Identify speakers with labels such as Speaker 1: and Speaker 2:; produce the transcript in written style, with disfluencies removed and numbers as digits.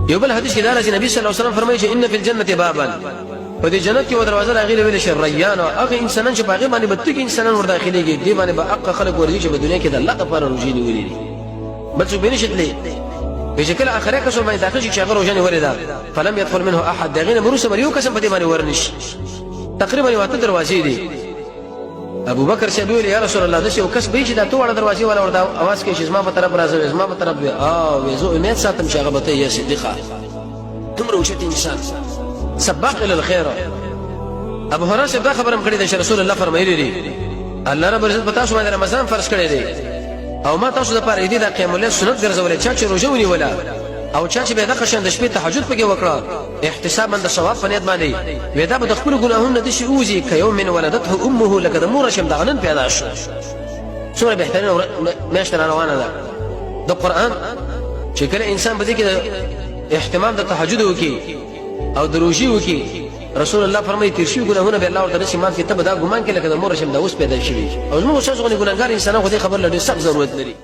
Speaker 1: یو بل حدیث کې دا راځي نبی صلی الله علیه وسلم فرمایي چې ان فی الجنه بابا په دې جنت کې و دروازه راغلي ویل شي ریان او هغه انسانان چې باغې باندې بتګ انسانان ور داخليږي دی باندې به حق خلق ورځي چې په دنیا کې د الله لپاره روزي نیولې بل څه بینه شتلې بشکل اخره کسو باندې داخل شي چې هغه روزانه وردا فلم يدخل منه احد دغه مروسه مریو قسم په دې باندې ورنش تقریبا یو ته دروازې دي ابو بکر سے ویل یا رسول الله دشه وکس به چې دا ټول دروازې ولا وردا आवाज کې چې زما په طرف راځي زما په طرف وې زه امید ساتم چې هغه به ته صدیقه تمره وشت انسان سباق الى الخير ابو هريره دا خبرم کړی د رسول الله فرمایلی دي الله رب عزت پتا شو باندې رمضان فرض کړی دی او ما تاسو د پاره دې د قیام الليل سنت ګرځولې چې روزه ونیولا او چې به د قشن د شپې تهجد پکې وکړه احتسابا د ثواب په نیت باندې ودا به د خپل ګناهونو د شي اوزي کيوم من ولدته امه لقد مور شم دغنن پیدا شو سوره بهترین مشتر روانه ده د قران چې کله انسان بده کې اهتمام د تهجد وکي او د روزي وکي رسول الله فرمایي ترشي ګناهونه به الله ورته شي ما کې ته به دا ګمان کې لکه د مور شم د اوس پیدا شي او موږ شاوغه ګناګار انسانانو خو دې خبر لري سخت ضرورت لري